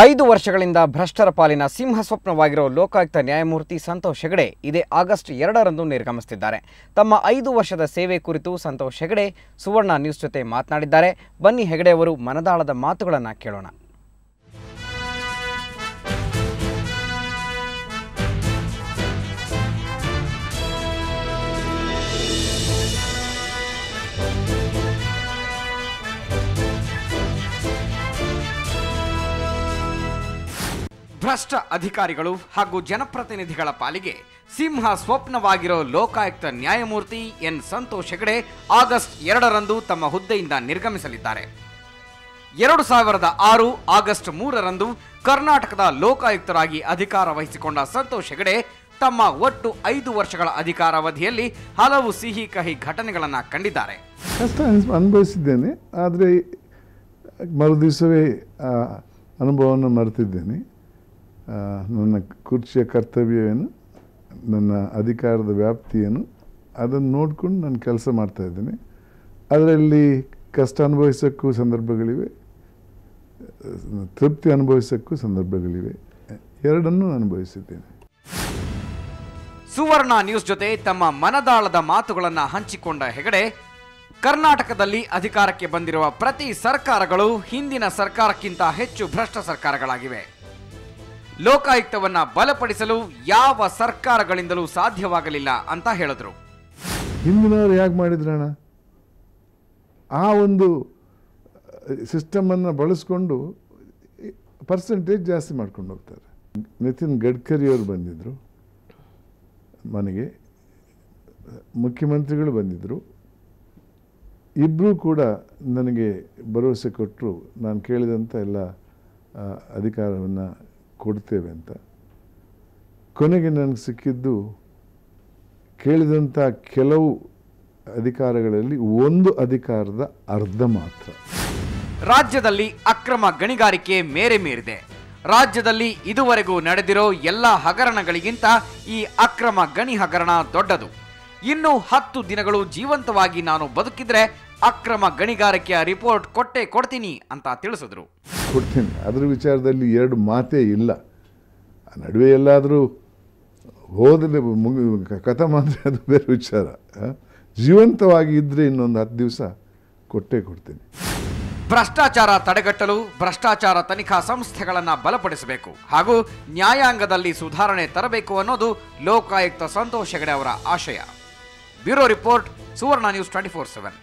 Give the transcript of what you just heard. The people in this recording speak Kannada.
5 ವರ್ಷಗಳಿಂದ ಭ್ರಷ್ಟರ ಪಾಲಿನ ಸಿಂಹ ಸ್ವಪ್ನವಾಗಿರೋ ಲೋಕಾಯುಕ್ತ ನ್ಯಾಯಮೂರ್ತಿ ಸಂತೋಷ್ ಹೆಗಡೆ ಇದೇ ಆಗಸ್ಟ್ 2ರಂದು ನಿರ್ಗಮಿಸುತ್ತಿದ್ದಾರೆ. ತಮ್ಮ 5 ವರ್ಷದ ಸೇವೆ ಕುರಿತು ಸಂತೋಷ್ ಹೆಗಡೆ ಸುವರ್ಣ ನ್ಯೂಸ್ ಜೊತೆ ಮಾತನಾಡಿದ್ದಾರೆ. ಬನ್ನಿ ಹೆಗಡೆ ಅವರು ಮನದಾಳದ ಮಾತುಗಳನ್ನು ಕೇಳೋಣ. ಭ್ರಷ್ಟ ಅಧಿಕಾರಿಗಳು ಹಾಗೂ ಜನಪ್ರತಿನಿಧಿಗಳ ಪಾಲಿಗೆ ಸಿಂಹ ಸ್ವಪ್ನವಾಗಿರೋ ಲೋಕಾಯುಕ್ತ ನ್ಯಾಯಮೂರ್ತಿ ಎನ್ ಸಂತೋಷ್ ಹೆಗಡೆ ಆಗಸ್ಟ್ 2ರಂದು ತಮ್ಮ ಹುದ್ದೆಯಿಂದ ನಿರ್ಗಮಿಸಲಿದ್ದಾರೆ. 2006 ಆಗಸ್ಟ್ 3ರಂದು ಕರ್ನಾಟಕದ ಲೋಕಾಯುಕ್ತರಾಗಿ ಅಧಿಕಾರ ವಹಿಸಿಕೊಂಡ ಸಂತೋಷ್ ಹೆಗಡೆ ತಮ್ಮ ಒಟ್ಟು 5 ವರ್ಷಗಳ ಅಧಿಕಾರಾವಧಿಯಲ್ಲಿ ಹಲವು ಸಿಹಿ ಕಹಿ ಘಟನೆಗಳನ್ನು ಕಂಡಿದ್ದಾರೆ. ಕಷ್ಟ ಅನುಭವಿಸಿದ್ದೇನೆ, ಆದರೆ ಮರುದಿವಸವೇ ಅನುಭವವನ್ನು ಮರೆತಿದ್ದೇನೆ. ನನ್ನ ಕುರ್ಚಿಯ ಕರ್ತವ್ಯವೇನು, ನನ್ನ ಅಧಿಕಾರದ ವ್ಯಾಪ್ತಿಯೇನು ಅದನ್ನು ನೋಡಿಕೊಂಡು ನಾನು ಕೆಲಸ ಮಾಡ್ತಾಯಿದ್ದೇನೆ. ಅದರಲ್ಲಿ ಕಷ್ಟ ಅನುಭವಿಸೋಕ್ಕೂ ಸಂದರ್ಭಗಳಿವೆ, ತೃಪ್ತಿ ಅನುಭವಿಸೋಕ್ಕೂ ಸಂದರ್ಭಗಳಿವೆ. ಎರಡನ್ನೂ ಅನುಭವಿಸಿದ್ದೇನೆ. ಸುವರ್ಣ ನ್ಯೂಸ್ ಜೊತೆ ತಮ್ಮ ಮನದಾಳದ ಮಾತುಗಳನ್ನು ಹಂಚಿಕೊಂಡ ಹೆಗಡೆ, ಕರ್ನಾಟಕದಲ್ಲಿ ಅಧಿಕಾರಕ್ಕೆ ಬಂದಿರುವ ಪ್ರತಿ ಸರ್ಕಾರಗಳು ಹಿಂದಿನ ಸರ್ಕಾರಕ್ಕಿಂತ ಹೆಚ್ಚು ಭ್ರಷ್ಟ ಸರ್ಕಾರಗಳಾಗಿವೆ. ಲೋಕಾಯುಕ್ತವನ್ನ ಬಲಪಡಿಸಲು ಯಾವ ಸರ್ಕಾರಗಳಿಂದಲೂ ಸಾಧ್ಯವಾಗಲಿಲ್ಲ ಅಂತ ಹೇಳಿದ್ರು. ಹಿಂದಿನವರು ಯಾಕೆ ಮಾಡಿದ್ರಣ? ಆ ಒಂದು ಸಿಸ್ಟಮನ್ನು ಬಳಸ್ಕೊಂಡು ಪರ್ಸೆಂಟೇಜ್ ಜಾಸ್ತಿ ಮಾಡ್ಕೊಂಡು ಹೋಗ್ತಾರೆ. ನಿತಿನ್ ಗಡ್ಕರಿಯವರು ಬಂದಿದ್ದರು ಮನೆಗೆ, ಮುಖ್ಯಮಂತ್ರಿಗಳು ಬಂದಿದ್ದರು. ಇಬ್ಬರೂ ಕೂಡ ನನಗೆ ಭರವಸೆ ಕೊಟ್ಟರು, ನಾನು ಕೇಳಿದಂಥ ಎಲ್ಲ ಅಧಿಕಾರವನ್ನು ಕೊಡ್ತೇವೆ ಅಂತ. ಕೊನೆಗೆ ನನಗೆ ಸಿಕ್ಕಿದ್ದು ಕೇಳಿದಂಥ ಕೆಲವು ಅಧಿಕಾರಗಳಲ್ಲಿ ಒಂದು ಅಧಿಕಾರದ ಅರ್ಧ ಮಾತ್ರ. ರಾಜ್ಯದಲ್ಲಿ ಅಕ್ರಮ ಗಣಿಗಾರಿಕೆ ಮೇರೆ ಮೀರಿದೆ. ರಾಜ್ಯದಲ್ಲಿ ಇದುವರೆಗೂ ನಡೆದಿರೋ ಎಲ್ಲ ಹಗರಣಗಳಿಗಿಂತ ಈ ಅಕ್ರಮ ಗಣಿ ಹಗರಣ ದೊಡ್ಡದು. ಇನ್ನು 10 ದಿನಗಳು ಜೀವಂತವಾಗಿ ನಾನು ಬದುಕಿದ್ರೆ ಅಕ್ರಮ ಗಣಿಗಾರಿಕೆಯ ರಿಪೋರ್ಟ್ ಕೊಡ್ತೀನಿ ಅಂತ ತಿಳಿಸಿದ್ರು. ಕೊಡ್ತೀನಿ, ಅದರ ವಿಚಾರದಲ್ಲಿ ಎರಡು ಮಾತೇ ಇಲ್ಲ. ನಡುವೆ ಎಲ್ಲಾದರೂ ಹೋದರೆ ಕಥೆ ಮಾತ್ರ, ಅದು ಬೇರೆ ವಿಚಾರ. ಜೀವಂತವಾಗಿ ಇದ್ದರೆ ಇನ್ನೊಂದು 10 ದಿವಸ ಕೊಡ್ತೀನಿ. ಭ್ರಷ್ಟಾಚಾರ ತಡೆಗಟ್ಟಲು ಭ್ರಷ್ಟಾಚಾರ ತನಿಖಾ ಸಂಸ್ಥೆಗಳನ್ನು ಬಲಪಡಿಸಬೇಕು ಹಾಗೂ ನ್ಯಾಯಾಂಗದಲ್ಲಿ ಸುಧಾರಣೆ ತರಬೇಕು ಅನ್ನೋದು ಲೋಕಾಯುಕ್ತ ಸಂತೋಷ್ ಹೆಗಡೆ ಅವರ ಆಶಯ. ಬ್ಯೂರೋ ರಿಪೋರ್ಟ್, ಸುವರ್ಣ ನ್ಯೂಸ್ 24/7.